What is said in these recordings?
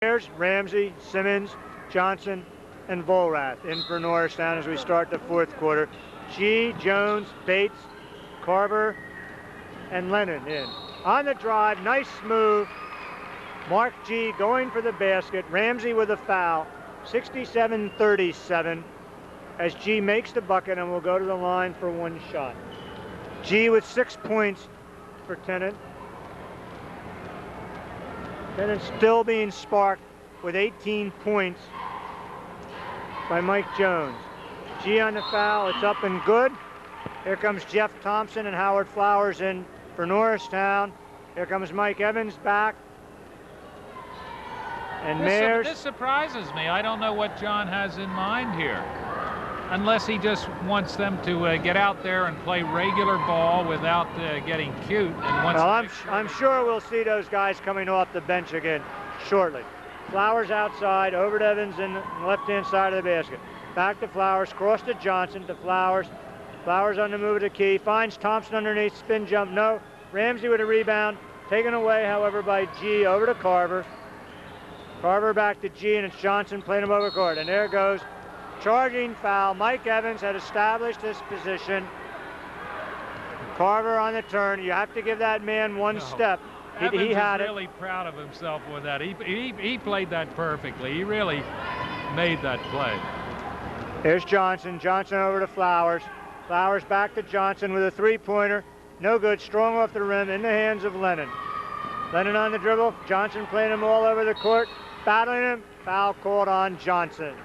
Mears, Ramsey, Simmons, Johnson, and Volrath in for Norristown as we start the fourth quarter. G, Jones, Bates, Carver, and Lennon in. On the drive, nice move. Mark G going for the basket. Ramsey with a foul. 67-37 as G makes the bucket and will go to the line for one shot. G with 6 points for Tennent. Tennent still being sparked with 18 points by Mike Jones. G on the foul, it's up and good. Here comes Jeff Thompson and Howard Flowers in for Norristown. Here comes Mike Evans back. And Mears. This surprises me. I don't know what John has in mind here. Unless he just wants them to get out there and play regular ball without getting cute. And well, I'm sure we'll see those guys coming off the bench again shortly. Flowers outside, over to Evans in the left-hand side of the basket. Back to Flowers, cross to Johnson, to Flowers. Flowers on the move to Key, finds Thompson underneath, spin jump, no. Ramsey with a rebound, taken away, however, by G, over to Carver. Carver back to G, and it's Johnson playing him over court. And there goes, charging foul. Mike Evans had established his position. Carver on the turn. You have to give that man one step. Evans is really proud of himself with that. He played that perfectly. He really made that play. Here's Johnson. Johnson over to Flowers. Flowers back to Johnson with a three-pointer. No good. Strong off the rim in the hands of Lennon. Lennon on the dribble. Johnson playing him all over the court. Battling him. Foul called on Johnson.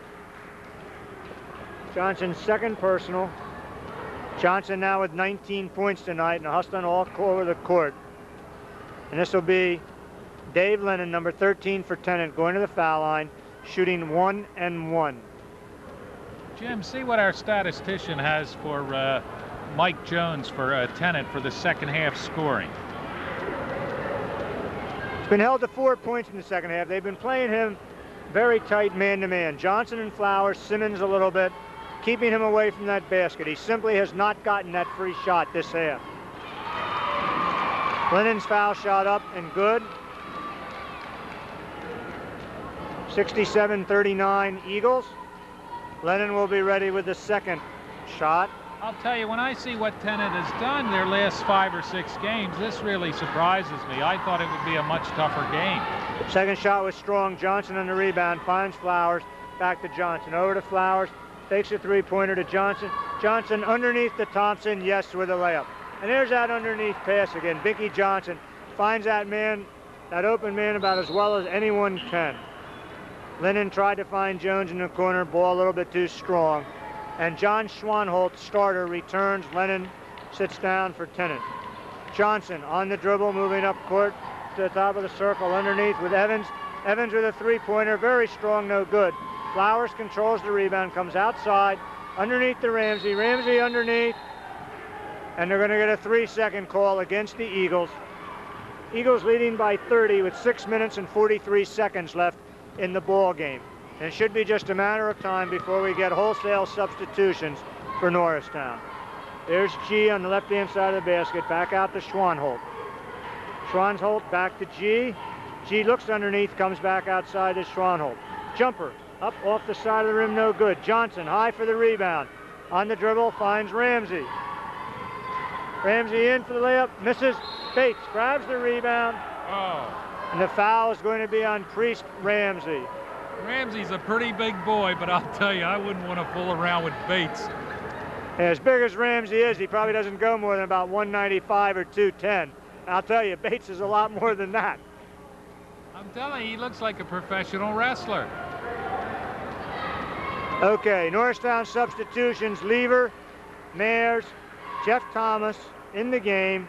Johnson's second personal. Johnson now with 19 points tonight and hustling all over the court. And this will be Dave Lennon, number 13 for Tennent, going to the foul line, shooting 1 and 1. Jim, see what our statistician has for Mike Jones for Tennent for the second half scoring. It's been held to 4 points in the second half. They've been playing him very tight man-to-man. Johnson and Flowers, Simmons a little bit, keeping him away from that basket. He simply has not gotten that free shot this half. Lennon's foul shot up and good. 67-39 Eagles. Lennon will be ready with the second shot. I'll tell you, when I see what Tennent has done their last 5 or 6 games, this really surprises me. I thought it would be a much tougher game. Second shot was strong. Johnson on the rebound, finds Flowers, back to Johnson. Over to Flowers, takes a three-pointer to Johnson. Johnson underneath to Thompson, yes, with a layup. And there's that underneath pass again. Binky Johnson finds that man, that open man, about as well as anyone can. Lennon tried to find Jones in the corner, ball a little bit too strong. And John Schwanholt, starter, returns. Lennon sits down for Tennent. Johnson on the dribble, moving up court to the top of the circle, underneath with Evans. Evans with a three-pointer, very strong, no good. Flowers controls the rebound, comes outside, underneath to Ramsey. Ramsey underneath. And they're going to get a 3-second call against the Eagles. Eagles leading by 30 with 6 minutes and 43 seconds left in the ball game. And it should be just a matter of time before we get wholesale substitutions for Norristown. There's G on the left-hand side of the basket, back out to Schwanholt. Schwanholt back to G. G looks underneath, comes back outside to Schwanholt. Jumper up off the side of the rim, no good. Johnson high for the rebound. On the dribble, finds Ramsey. Ramsey in for the layup, misses. Bates grabs the rebound. Oh. And the foul is going to be on Priest Ramsey. Ramsey's a pretty big boy, but I'll tell you, I wouldn't want to fool around with Bates. As big as Ramsey is, he probably doesn't go more than about 195 or 210. I'll tell you, Bates is a lot more than that. I'm telling you, he looks like a professional wrestler. Okay, Norristown substitutions: Lever, Mears, Jeff Thomas in the game.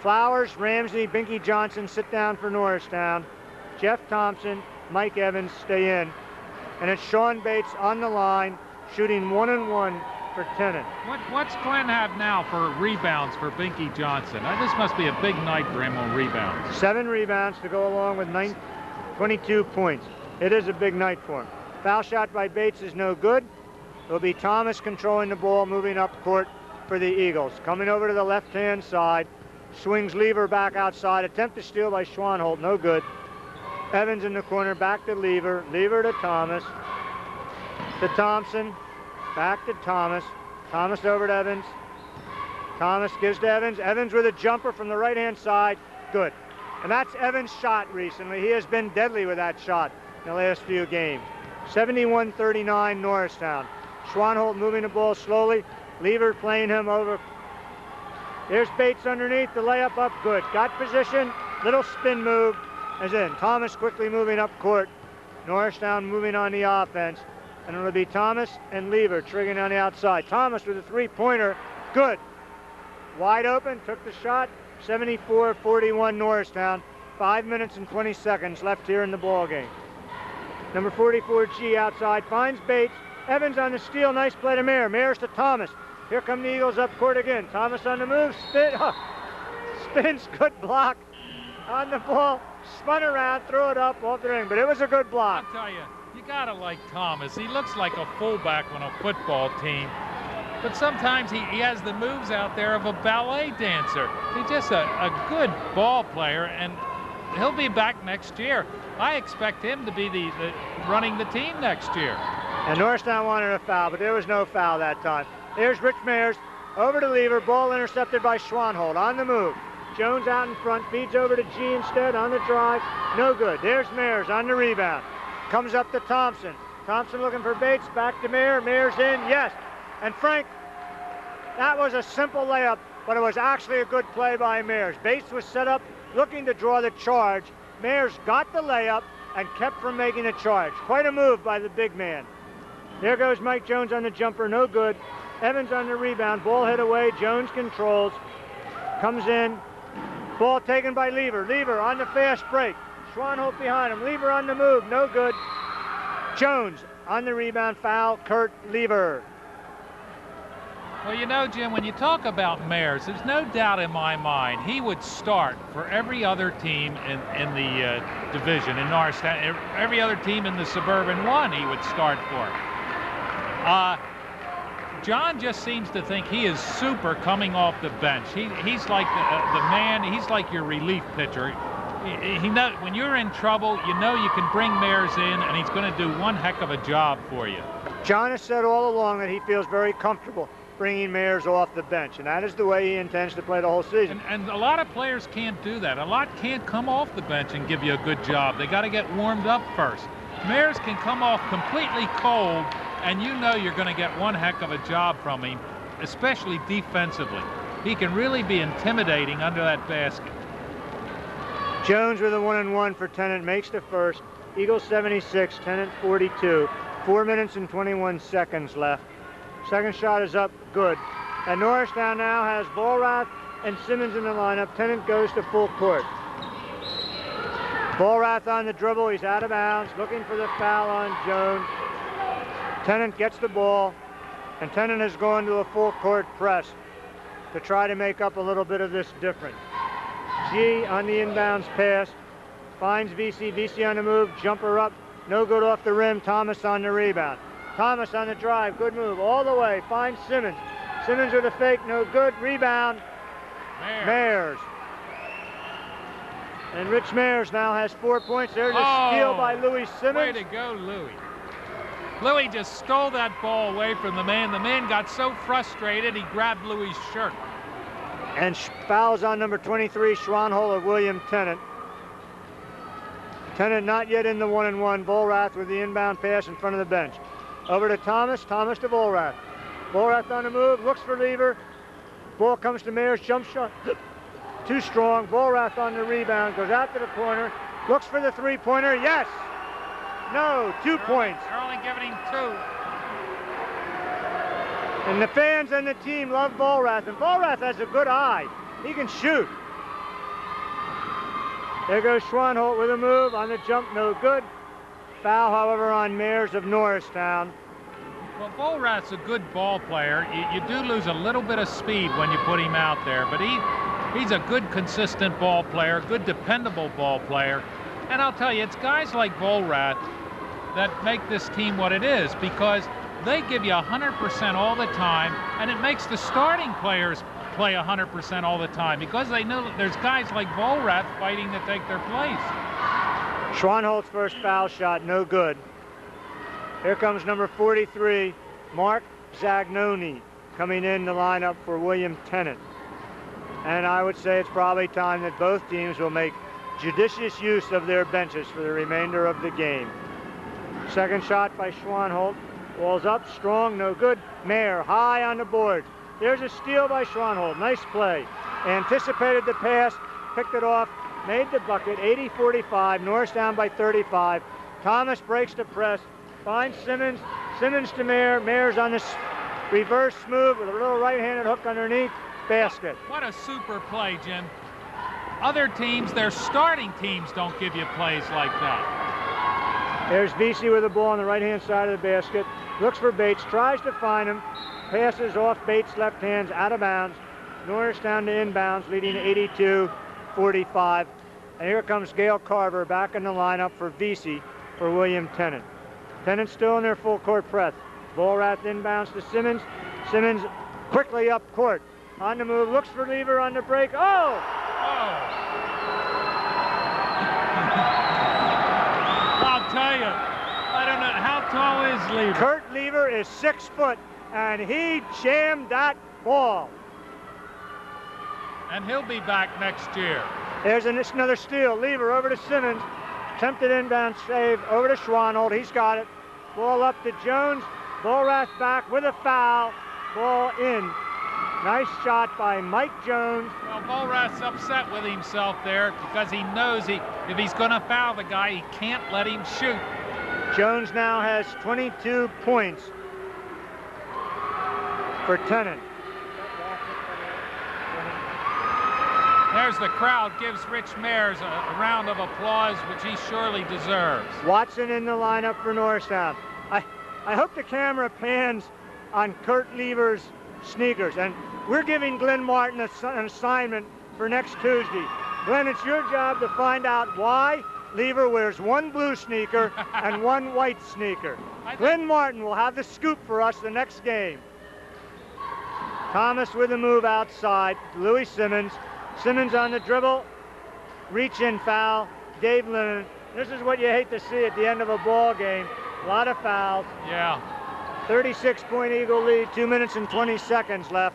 Flowers, Ramsey, Binky Johnson sit down for Norristown. Jeff Thompson, Mike Evans stay in. And it's Sean Bates on the line, shooting 1 and 1 for Tennent. What's Glenn have now for rebounds for Binky Johnson? This must be a big night for him on rebounds. 7 rebounds to go along with 22 points. It is a big night for him. Foul shot by Bates is no good. It'll be Thomas controlling the ball, moving up court for the Eagles. Coming over to the left-hand side, swings Lever back outside. Attempt to steal by Schwanholt, no good. Evans in the corner, back to Lever. Lever to Thomas. To Thompson. Back to Thomas. Thomas over to Evans. Thomas gives to Evans. Evans with a jumper from the right-hand side. Good. And that's Evans' shot recently. He has been deadly with that shot in the last few games. 71-39 Norristown. Schwanholt moving the ball slowly. Lever playing him over. There's Bates underneath. The layup up. Good. Got position. Little spin move. As in. Thomas quickly moving up court. Norristown moving on the offense. And it'll be Thomas and Lever triggering on the outside. Thomas with a three-pointer. Good. Wide open. Took the shot. 74-41 Norristown. 5 minutes and 20 seconds left here in the ball game. Number 44 G outside finds Bates. Evans on the steal. Nice play to Mayer. Mayer's to Thomas. Here come the Eagles up court again. Thomas on the move. Spins. Good block on the ball. Spun around. Throw it up off the ring. But it was a good block. I'll tell you, you gotta like Thomas. He looks like a fullback on a football team. But sometimes he has the moves out there of a ballet dancer. He's just a good ball player, and he'll be back next year. I expect him to be the running the team next year. And Norristown wanted a foul, but there was no foul that time. There's Rich Mayers over to Lever. Ball intercepted by Schwanholt on the move. Jones out in front, feeds over to G instead on the drive. No good. There's Mayers on the rebound. Comes up to Thompson. Thompson looking for Bates. Back to Mayer. Mayer's in. Yes. And Frank, that was a simple layup, but it was actually a good play by Mayers. Bates was set up looking to draw the charge. Mayers got the layup and kept from making the charge. Quite a move by the big man. There goes Mike Jones on the jumper. No good. Evans on the rebound. Ball hit away. Jones controls. Comes in. Ball taken by Lever. Lever on the fast break. Schwanholt behind him. Lever on the move. No good. Jones on the rebound. Foul. Kurt Lever. Well, you know, Jim, when you talk about Mayers, there's no doubt in my mind he would start for every other team in the division in Norristown. Every other team in the Suburban 1 he would start for. John just seems to think he is super coming off the bench. He's like the man. He's like your relief pitcher. He know, when you're in trouble, you know you can bring Mayers in, and he's going to do one heck of a job for you. John has said all along that he feels very comfortable bringing Mayers off the bench, and that is the way he intends to play the whole season. And a lot of players can't do that. A lot can't come off the bench and give you a good job. They got to get warmed up first. Mayers can come off completely cold, and you know you're going to get one heck of a job from him, especially defensively. He can really be intimidating under that basket. Jones with a 1-and-1 for Tennent, makes the first. Eagles 76, Tennent 42. 4 minutes and 21 seconds left. Second shot is up, good. And Norristown now has Vollrath and Simmons in the lineup. Tennent goes to full court. Vollrath on the dribble, he's out of bounds, looking for the foul on Jones. Tennent gets the ball, and Tennent is going to a full court press to try to make up a little bit of this difference. G on the inbounds pass, finds VC, VC on the move, jumper up, no good off the rim, Thomas on the rebound. Thomas on the drive, good move, all the way, finds Simmons. Simmons with a fake, no good, rebound, Mayers. And Rich Mayers now has 4 points. There's a steal by Louis Simmons. Way to go, Louis. Louis just stole that ball away from the man. The man got so frustrated, he grabbed Louis' shirt. And fouls on number 23, Schwanholt of William Tennent. Tennent not yet in the 1-and-1. Vollrath with the inbound pass in front of the bench. Over to Thomas, Thomas to Vollrath. Vollrath on the move, looks for Lever. Ball comes to Mayers, jump shot. Too strong. Vollrath on the rebound, goes out to the corner, looks for the three-pointer. Yes! No, 2 points. They're only giving him 2. And the fans and the team love Vollrath, and Vollrath has a good eye. He can shoot. There goes Schwanholt with a move on the jump, no good. Foul, however, on Mayers of Norristown. Well, Vollrath's a good ball player. You do lose a little bit of speed when you put him out there, but he's a good, consistent ball player, good, dependable ball player. And I'll tell you, it's guys like Vollrath that make this team what it is, because they give you 100% all the time, and it makes the starting players play 100% all the time, because they know that there's guys like Vollrath fighting to take their place. Schwanholt's first foul shot, no good. Here comes number 43, Mark Zagnoni, coming in the lineup for William Tennent. And I would say it's probably time that both teams will make judicious use of their benches for the remainder of the game. Second shot by Schwanholt. Ball's up, strong, no good. Mayer high on the board. There's a steal by Schwanholt. Nice play. Anticipated the pass, picked it off, made the bucket. 80-45. Norristown by 35. Thomas breaks the press, finds Simmons. Simmons to Mayer. Mayer's on this reverse move with a little right-handed hook underneath. Basket. What a super play, Jim. Other teams, their starting teams don't give you plays like that. There's VC with the ball on the right-hand side of the basket. Looks for Bates, tries to find him. Passes off Bates' left hands, out of bounds. Norristown to inbounds, leading 82-45. And here comes Gail Carver back in the lineup for VC for William Tennent. Tennent still in their full court press. Ball wrapped inbounds to Simmons. Simmons quickly up court. On the move, looks for Lever on the break. Oh! I'll tell you, I don't know, how tall is Lever? Kurt Lever is 6 foot, and he jammed that ball. And he'll be back next year. There's another steal. Lever over to Simmons. Attempted inbound save over to Schwanholt. He's got it. Ball up to Jones. Bullrath back with a foul. Ball in. Nice shot by Mike Jones. Well, Bullrath's upset with himself there because he knows if he's going to foul the guy, he can't let him shoot. Jones now has 22 points for Tennent. There's the crowd, gives Rich Mayers a round of applause, which he surely deserves. Watson in the lineup for Norristown. I hope the camera pans on Kurt Lever's sneakers. And we're giving Glenn Martin an assignment for next Tuesday. Glenn, it's your job to find out why Lever wears one blue sneaker and one white sneaker. Glenn Martin will have the scoop for us the next game. Thomas with a move outside. Louis Simmons. Simmons on the dribble. Reach-in foul. Dave Lennon. This is what you hate to see at the end of a ball game. A lot of fouls. Yeah. 36-point Eagle lead, 2 minutes and 20 seconds left.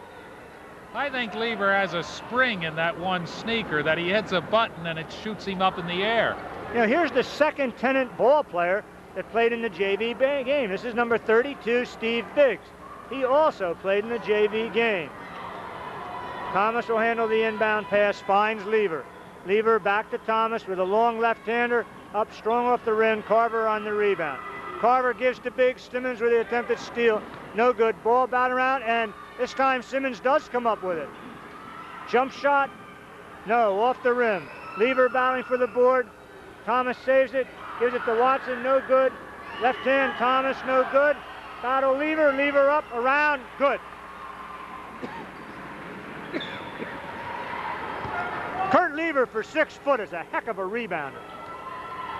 I think Lever has a spring in that one sneaker that he hits a button and it shoots him up in the air. You know, here's the second Tennent ball player that played in the JV game. This is number 32, Steve Biggs. He also played in the JV game. Thomas will handle the inbound pass, finds Lever. Lever back to Thomas with a long left-hander, up strong off the rim, Carver on the rebound. Carver gives to Biggs. Simmons with the attempted steal. No good. Ball bat around, and this time Simmons does come up with it. Jump shot. No, off the rim. Lever battling for the board. Thomas saves it. Gives it to Watson. No good. Left hand, Thomas. No good. Battle Lever. Lever up, around. Good. Kurt Lever for 6 foot is a heck of a rebounder.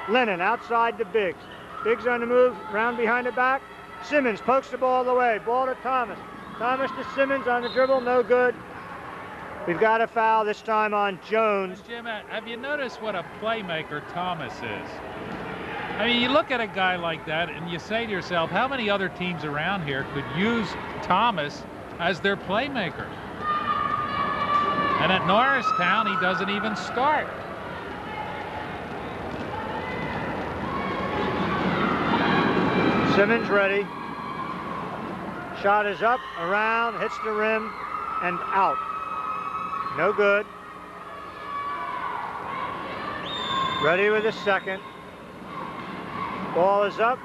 Lennon outside to Biggs. Biggs on the move, round behind the back. Simmons pokes the ball away. Ball to Thomas. Thomas to Simmons on the dribble, no good. We've got a foul this time on Jones. Jim, have you noticed what a playmaker Thomas is? I mean, you look at a guy like that and you say to yourself, how many other teams around here could use Thomas as their playmaker? And at Norristown, he doesn't even start. Simmons ready. Shot is up, around, hits the rim, and out. No good. Ready with a second. Ball is up,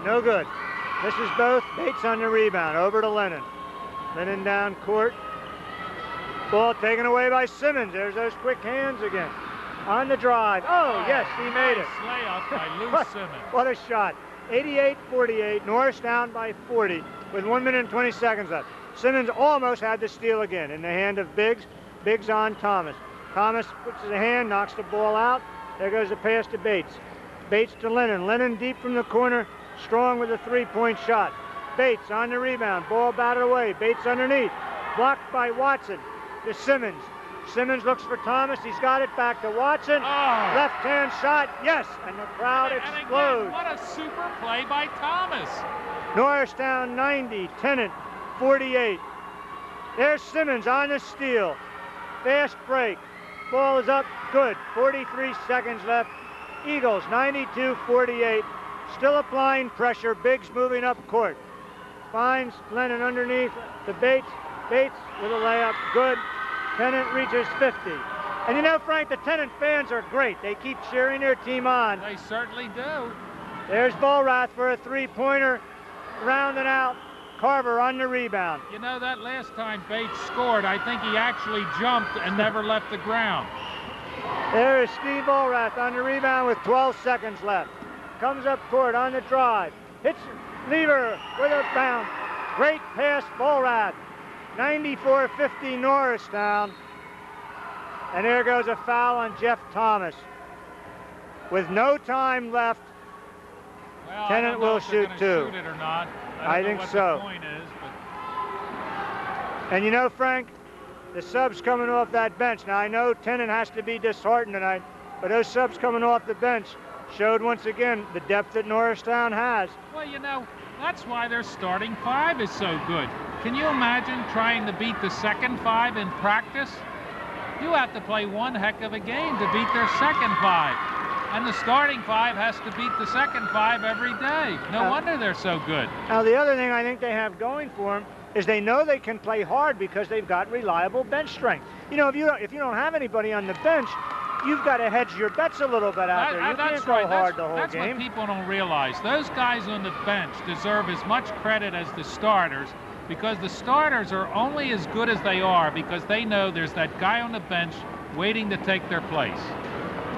no good. Misses both. Bates on the rebound, over to Lennon. Lennon down court. Ball taken away by Simmons. There's those quick hands again. On the drive. Oh, yes, he made it. Layup by Lou Simmons. What a shot. 88-48, Norristown by 40 with 1 minute and 20 seconds left. Simmons almost had the steal again in the hand of Biggs. Biggs on Thomas. Thomas puts his hand, knocks the ball out. There goes the pass to Bates. Bates to Lennon. Lennon deep from the corner, strong with a three-point shot. Bates on the rebound, ball batted away. Bates underneath, blocked by Watson to Simmons. Simmons looks for Thomas. He's got it back to Watson. Oh. Left-hand shot, yes, and the crowd And explodes. again, what a super play by Thomas. Norristown 90, Tennent 48. There's Simmons on the steal. Fast break. Ball is up, good. 43 seconds left. Eagles 92-48. Still applying pressure. Biggs moving up court. Finds Lennon underneath to Bates. Bates with a layup, good. Tennent reaches 50. And you know, Frank, the Tennent fans are great. They keep cheering their team on. They certainly do. There's Bullrath for a three-pointer. Rounding out. Carver on the rebound. You know, that last time Bates scored, I think he actually jumped and never left the ground. There is Steve Bullrath on the rebound with 12 seconds left. Comes up court on the drive. Hits Lever with a bounce. Great pass, Bullrath. 94-50 Norristown. And there goes a foul on Jeff Thomas. With no time left, Well, Tennent will shoot two. Shoot it or not. I don't know think what so. The point is, And you know, Frank, the subs coming off that bench. Now, I know Tennent has to be disheartened tonight, but those subs coming off the bench showed once again the depth that Norristown has. well, you know, that's why their starting five is so good. Can you imagine trying to beat the second five in practice? You have to play one heck of a game to beat their second five. And the starting five has to beat the second five every day. No wonder they're so good. Now, the other thing I think they have going for them is they know they can play hard because they've got reliable bench strength. You know, if you don't have anybody on the bench, you've got to hedge your bets a little bit out there. You can't go hard the whole that's game. What people don't realize. Those guys on the bench deserve as much credit as the starters, because the starters are only as good as they are because they know there's that guy on the bench waiting to take their place.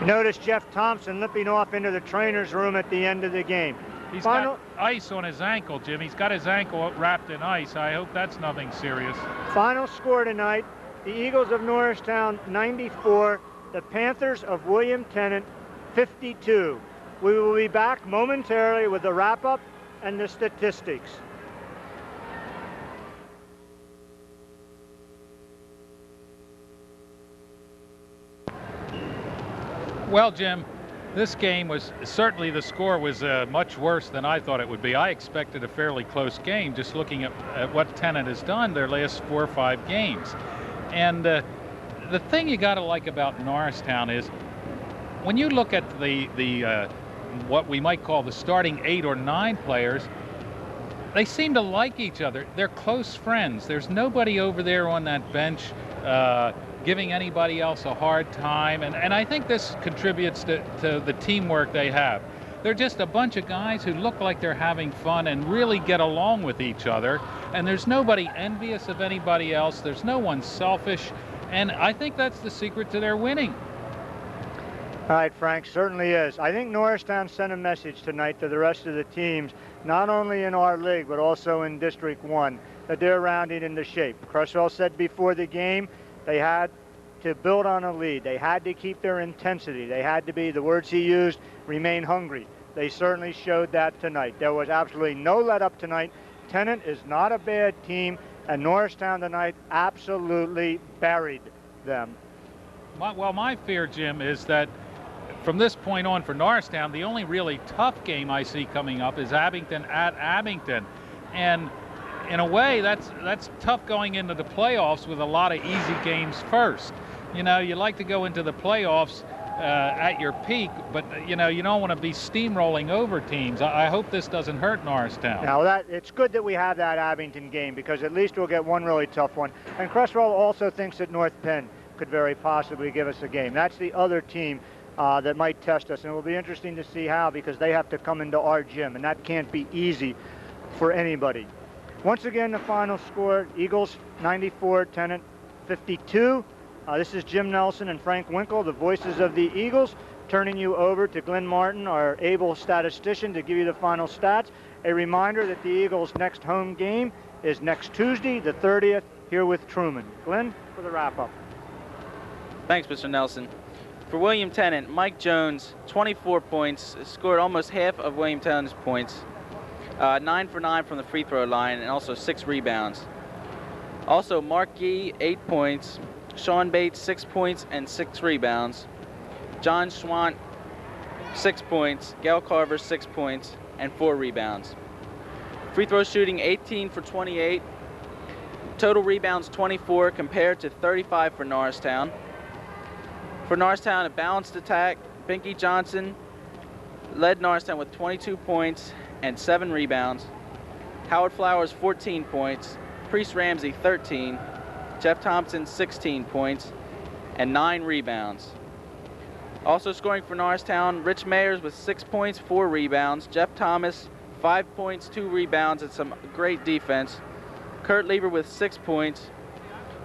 You notice Jeff Thompson limping off into the trainer's room at the end of the game. He's got ice on his ankle, Jim. He's got his ankle wrapped in ice. I hope that's nothing serious. Final score tonight, the Eagles of Norristown 94, the Panthers of William Tennent 52. We will be back momentarily with the wrap-up and the statistics. Well, Jim, this game was certainly, the score was much worse than I thought it would be. I expected a fairly close game just looking at what Tennent has done their last 4 or 5 games. And the thing you got to like about Norristown is when you look at the what we might call the starting 8 or 9 players, they seem to like each other. They're close friends. There's nobody over there on that bench giving anybody else a hard time, and I think this contributes to the teamwork they have. They're just a bunch of guys who look like they're having fun and really get along with each other, and there's nobody envious of anybody else. There's no one selfish, and I think that's the secret to their winning. All right, Frank, certainly is. I think Norristown sent a message tonight to the rest of the teams, not only in our league, but also in District 1, that they're rounding into shape. Cresswell said before the game, they had to build on a lead. They had to keep their intensity. They had to be, the words he used, remain hungry. They certainly showed that tonight. There was absolutely no let-up tonight. Tennent is not a bad team, and Norristown tonight absolutely buried them. My fear, Jim, is that from this point on for Norristown, the only really tough game I see coming up is Abington at Abington. And in a way, that's tough going into the playoffs with a lot of easy games first. You know, you like to go into the playoffs at your peak, but you know, you don't want to be steamrolling over teams. I hope this doesn't hurt Norristown. Now, it's good that we have that Abington game, because at least we'll get one really tough one. And Cresswell also thinks that North Penn could very possibly give us a game. That's the other team that might test us, and it will be interesting to see how, because they have to come into our gym, and that can't be easy for anybody. Once again, the final score, Eagles 94, Tennent 52. This is Jim Nelson and Frank Winkle, the voices of the Eagles, turning you over to Glenn Martin, our able statistician, to give you the final stats. A reminder that the Eagles' next home game is next Tuesday, the 30th, here with Truman. Glenn, for the wrap-up. Thanks, Mr. Nelson. For William Tennent, Mike Jones, 24 points, scored almost half of William Tennent's points. 9 for 9 from the free throw line, and also 6 rebounds. Also, Mark Gee, 8 points, Sean Bates, 6 points and 6 rebounds. John Schwant, 6 points. Gail Carver, 6 points and 4 rebounds. Free throw shooting, 18 for 28. Total rebounds, 24 compared to 35 for Norristown. For Norristown, a balanced attack. Binky Johnson led Norristown with 22 points and 7 rebounds. Howard Flowers, 14 points. Priest Ramsey, 13. Jeff Thompson, 16 points and 9 rebounds. Also scoring for Norristown, Rich Mayers with 6 points, 4 rebounds. Jeff Thomas, 5 points, 2 rebounds, and some great defense. Kurt Lieber with 6 points.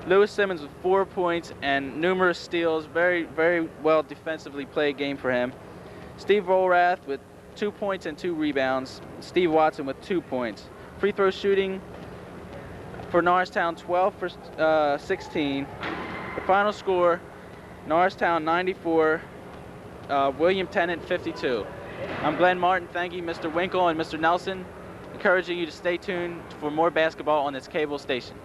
Lewis Simmons with 4 points and numerous steals. Very, very well defensively played game for him. Steve Volrath with 2 points and 2 rebounds. Steve Watson with 2 points. Free throw shooting for Norristown, 12 for 16. The final score, Norristown 94, William Tennent 52. I'm Glenn Martin, thanking Mr. Winkle and Mr. Nelson, encouraging you to stay tuned for more basketball on this cable station.